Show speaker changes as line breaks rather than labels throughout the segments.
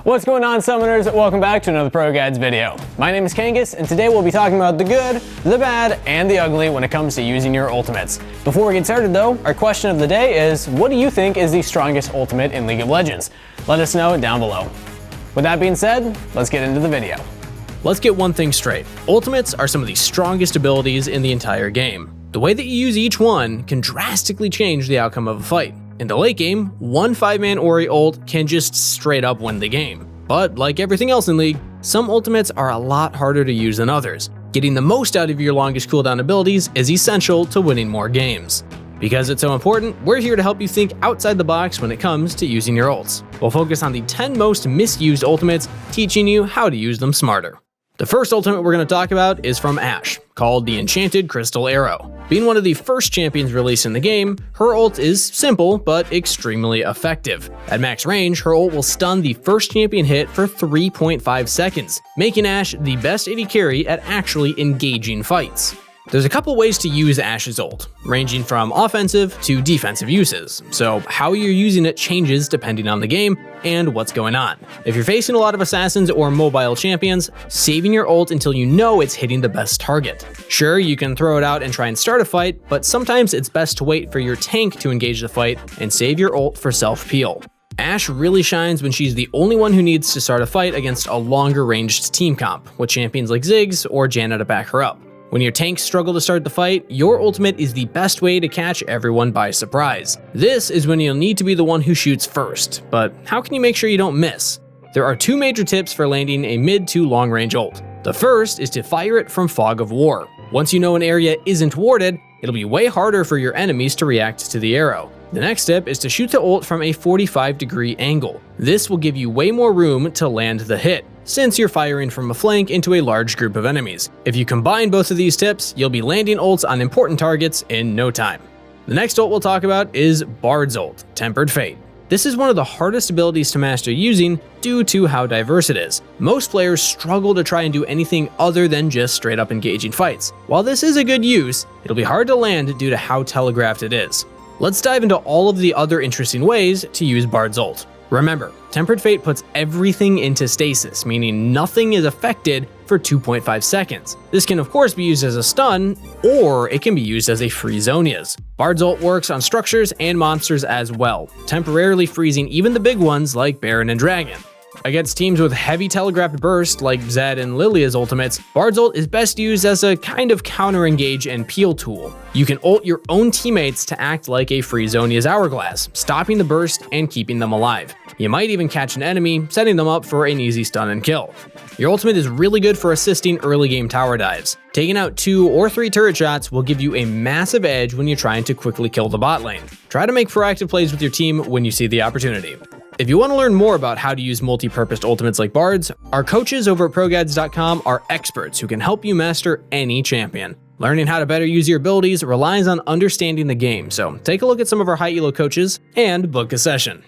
What's going on, summoners? Welcome back to another ProGuides video. My name is Kangas, and today we'll be talking about the good, the bad, and the ugly when it comes to using your ultimates. Before we get started though, our question of the day is, what do you think is the strongest ultimate in League of Legends? Let us know down below. With that being said, let's get into the video.
Let's get one thing straight. Ultimates are some of the strongest abilities in the entire game. The way that you use each one can drastically change the outcome of a fight. In the late game, one 5-man Ori ult can just straight up win the game. But like everything else in League, some ultimates are a lot harder to use than others. Getting the most out of your longest cooldown abilities is essential to winning more games. Because it's so important, we're here to help you think outside the box when it comes to using your ults. We'll focus on the 10 most misused ultimates, teaching you how to use them smarter. The first ultimate we're going to talk about is from Ashe, called the Enchanted Crystal Arrow. Being one of the first champions released in the game, her ult is simple but extremely effective. At max range, her ult will stun the first champion hit for 3.5 seconds, making Ashe the best AD carry at actually engaging fights. There's a couple ways to use Ashe's ult, ranging from offensive to defensive uses, so how you're using it changes depending on the game and what's going on. If you're facing a lot of assassins or mobile champions, saving your ult until you know it's hitting the best target. Sure, you can throw it out and try and start a fight, but sometimes it's best to wait for your tank to engage the fight and save your ult for self-peel. Ashe really shines when she's the only one who needs to start a fight against a longer ranged team comp, with champions like Ziggs or Janna to back her up. When your tanks struggle to start the fight, your ultimate is the best way to catch everyone by surprise. This is when you'll need to be the one who shoots first, but how can you make sure you don't miss? There are two major tips for landing a mid to long range ult. The first is to fire it from Fog of War. Once you know an area isn't warded, it'll be way harder for your enemies to react to the arrow. The next step is to shoot the ult from a 45-degree angle. This will give you way more room to land the hit, since you're firing from a flank into a large group of enemies. If you combine both of these tips, you'll be landing ults on important targets in no time. The next ult we'll talk about is Bard's ult, Tempered Fate. This is one of the hardest abilities to master using due to how diverse it is. Most players struggle to try and do anything other than just straight up engaging fights. While this is a good use, it'll be hard to land due to how telegraphed it is. Let's dive into all of the other interesting ways to use Bard's ult. Remember, Tempered Fate puts everything into stasis, meaning nothing is affected for 2.5 seconds. This can of course be used as a stun, or it can be used as a freeze Zhonya's. Bard's ult works on structures and monsters as well, temporarily freezing even the big ones like Baron and Dragon. Against teams with heavy telegraphed burst like Zed and Lilia's ultimates, Bard's ult is best used as a kind of counter-engage and peel tool. You can ult your own teammates to act like a free Zhonya's hourglass, stopping the burst and keeping them alive. You might even catch an enemy, setting them up for an easy stun and kill. Your ultimate is really good for assisting early game tower dives. Taking out 2 or 3 turret shots will give you a massive edge when you're trying to quickly kill the bot lane. Try to make proactive plays with your team when you see the opportunity. If you want to learn more about how to use multi-purpose ultimates like Bard's, our coaches over at ProGuides.com are experts who can help you master any champion. Learning how to better use your abilities relies on understanding the game, so take a look at some of our high elo coaches and book a session.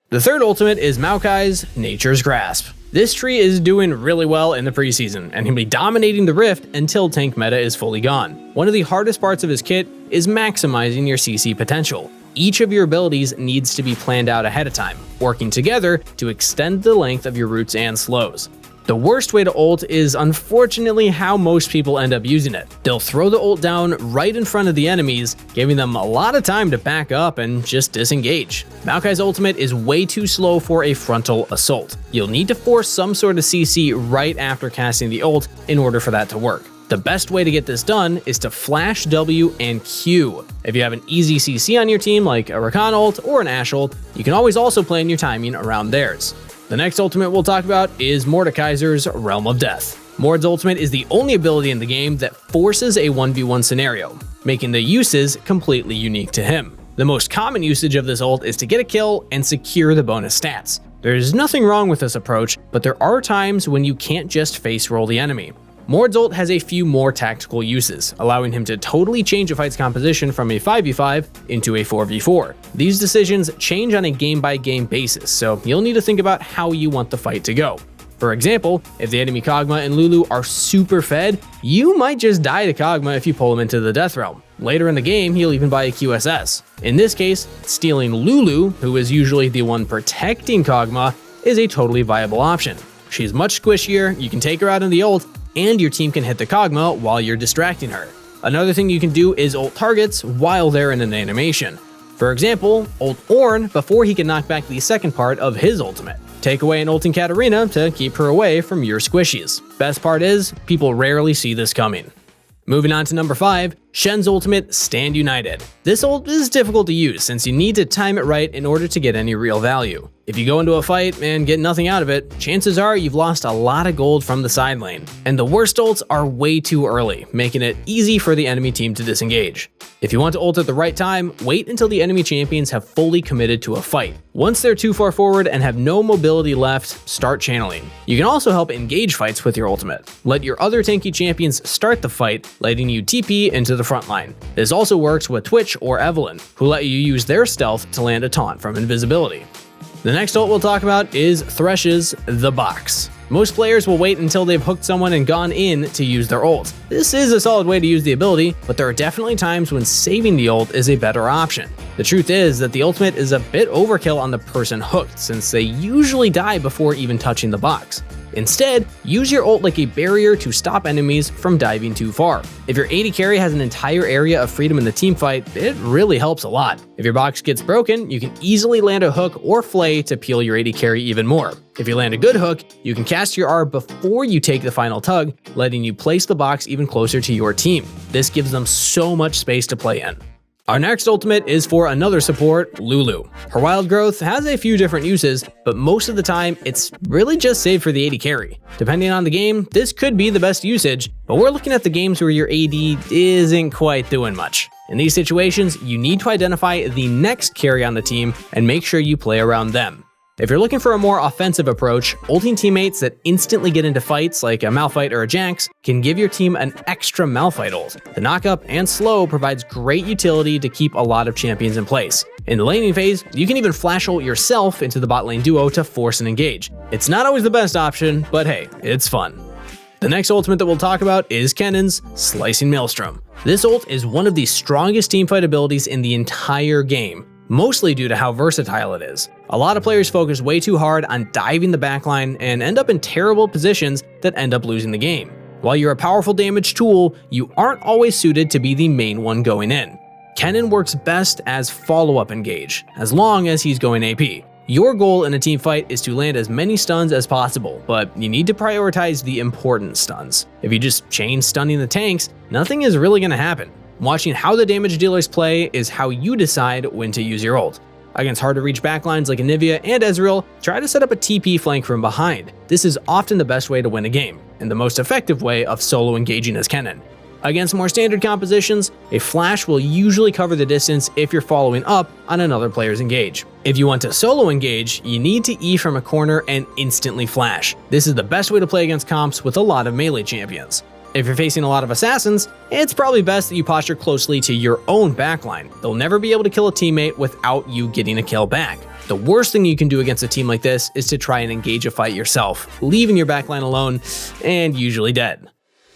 The third ultimate is MAOKAI's Nature's Grasp. This tree is doing really well in the preseason, and he'll be dominating the Rift until tank meta is fully gone. One of the hardest parts of his kit is maximizing your CC potential. Each of your abilities needs to be planned out ahead of time, working together to extend the length of your roots and slows. The worst way to ult is unfortunately how most people end up using it. They'll throw the ult down right in front of the enemies, giving them a lot of time to back up and just disengage. MAOKAI's ultimate is way too slow for a frontal assault. You'll need to force some sort of CC right after casting the ult in order for that to work. The best way to get this done is to flash W and Q. If you have an easy CC on your team like a Rakan ult or an Ashe ult, you can always also plan your timing around theirs. The next ultimate we'll talk about is MORDEKAISER's Realm of Death. Mord's ultimate is the only ability in the game that forces a 1v1 scenario, making the uses completely unique to him. The most common usage of this ult is to get a kill and secure the bonus stats. There's nothing wrong with this approach, but there are times when you can't just face roll the enemy. Mord's ult has a few more tactical uses, allowing him to totally change a fight's composition from a 5v5 into a 4v4. These decisions change on a game-by-game basis, so you'll need to think about how you want the fight to go. For example, if the enemy Kog'Maw and Lulu are super fed, you might just die to Kog'Maw if you pull him into the Death Realm. Later in the game, he'll even buy a QSS. In this case, stealing Lulu, who is usually the one protecting Kog'Maw, is a totally viable option. She's much squishier, you can take her out in the ult, and your team can hit the Kog'Maw while you're distracting her. Another thing you can do is ult targets while they're in an animation. For example, ult Ornn before he can knock back the second part of his ultimate. Take away an ulting Katarina to keep her away from your squishies. Best part is, people rarely see this coming. Moving on to number 5, Shen's ultimate, Stand United. This ult is difficult to use since you need to time it right in order to get any real value. If you go into a fight and get nothing out of it, chances are you've lost a lot of gold from the side lane. And the worst ults are way too early, making it easy for the enemy team to disengage. If you want to ult at the right time, wait until the enemy champions have fully committed to a fight. Once they're too far forward and have no mobility left, start channeling. You can also help engage fights with your ultimate. Let your other tanky champions start the fight, letting you TP into the front line. This also works with Twitch or Evelynn, who let you use their stealth to land a taunt from invisibility. The next ult we'll talk about is Thresh's The Box. Most players will wait until they've hooked someone and gone in to use their ult. This is a solid way to use the ability, but there are definitely times when saving the ult is a better option. The truth is that the ultimate is a bit overkill on the person hooked, since they usually die before even touching the box. Instead, use your ult like a barrier to stop enemies from diving too far. If your AD carry has an entire area of freedom in the teamfight, it really helps a lot. If your box gets broken, you can easily land a hook or flay to peel your AD carry even more. If you land a good hook, you can cast your R before you take the final tug, letting you place the box even closer to your team. This gives them so much space to play in. Our next ultimate is for another support, Lulu. Her wild growth has a few different uses, but most of the time, it's really just saved for the AD carry. Depending on the game, this could be the best usage, but we're looking at the games where your AD isn't quite doing much. In these situations, you need to identify the next carry on the team and make sure you play around them. If you're looking for a more offensive approach, ulting teammates that instantly get into fights like a Malphite or a Jax can give your team an extra Malphite ult. The knockup and slow provides great utility to keep a lot of champions in place. In the laning phase, you can even flash ult yourself into the bot lane duo to force an engage. It's not always the best option, but hey, it's fun. The next ultimate that we'll talk about is Kennen's Slicing Maelstrom. This ult is one of the strongest teamfight abilities in the entire game, mostly due to how versatile it is. A lot of players focus way too hard on diving the backline and end up in terrible positions that end up losing the game. While you're a powerful damage tool, you aren't always suited to be the main one going in. Kennen works best as follow-up engage, as long as he's going AP. Your goal in a team fight is to land as many stuns as possible, but you need to prioritize the important stuns. If you just chain stunning the tanks, nothing is really going to happen. Watching how the damage dealers play is how you decide when to use your ult. Against hard to reach backlines like Anivia and Ezreal, try to set up a TP flank from behind. This is often the best way to win a game, and the most effective way of solo engaging as Kennen. Against more standard compositions, a flash will usually cover the distance if you're following up on another player's engage. If you want to solo engage, you need to E from a corner and instantly flash. This is the best way to play against comps with a lot of melee champions. If you're facing a lot of assassins, it's probably best that you posture closely to your own backline. They'll never be able to kill a teammate without you getting a kill back. The worst thing you can do against a team like this is to try and engage a fight yourself, leaving your backline alone and usually dead.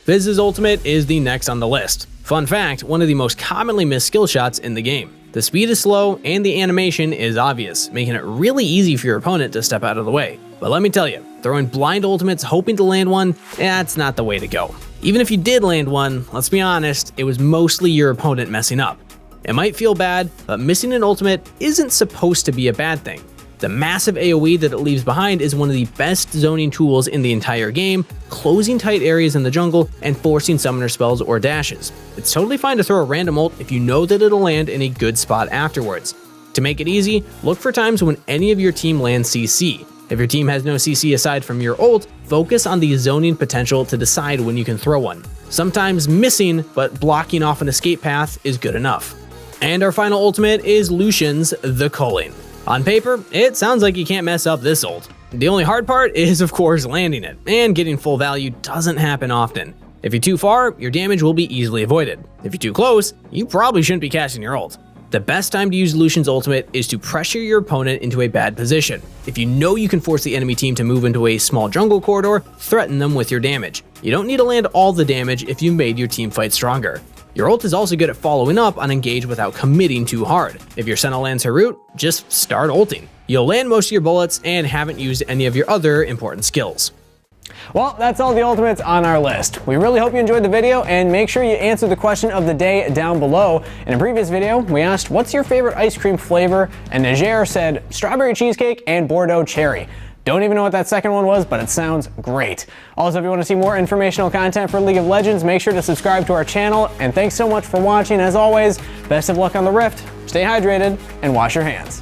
FIZZ's ultimate is the next on the list. Fun fact, one of the most commonly missed skill shots in the game. The speed is slow and the animation is obvious, making it really easy for your opponent to step out of the way. But let me tell you, throwing blind ultimates hoping to land one, that's not the way to go. Even if you did land one, let's be honest, it was mostly your opponent messing up. It might feel bad, but missing an ultimate isn't supposed to be a bad thing. The massive AoE that it leaves behind is one of the best zoning tools in the entire game, closing tight areas in the jungle and forcing summoner spells or dashes. It's totally fine to throw a random ult if you know that it'll land in a good spot afterwards. To make it easy, look for times when any of your team lands CC. If your team has no CC aside from your ult, focus on the zoning potential to decide when you can throw one. Sometimes missing, but blocking off an escape path is good enough. And our final ultimate is Lucian's The CULLING. On paper, it sounds like you can't mess up this ult. The only hard part is, of course, landing it, and getting full value doesn't happen often. If you're too far, your damage will be easily avoided. If you're too close, you probably shouldn't be casting your ult. The best time to use Lucian's ultimate is to pressure your opponent into a bad position. If you know you can force the enemy team to move into a small jungle corridor, threaten them with your damage. You don't need to land all the damage if you made your team fight stronger. Your ult is also good at following up on engage without committing too hard. If your Senna lands her root, just start ulting. you'll land most of your bullets and haven't used any of your other important skills.
Well, that's all the ultimates on our list. We really hope you enjoyed the video, and make sure you answer the question of the day down below. In a previous video, we asked, what's your favorite ice cream flavor? And Niger said strawberry cheesecake and Bordeaux cherry. Don't even know what that second one was, but it sounds great. Also, if you want to see more informational content for League of Legends, make sure to subscribe to our channel. And thanks so much for watching. As always, best of luck on the Rift, stay hydrated, and wash your hands.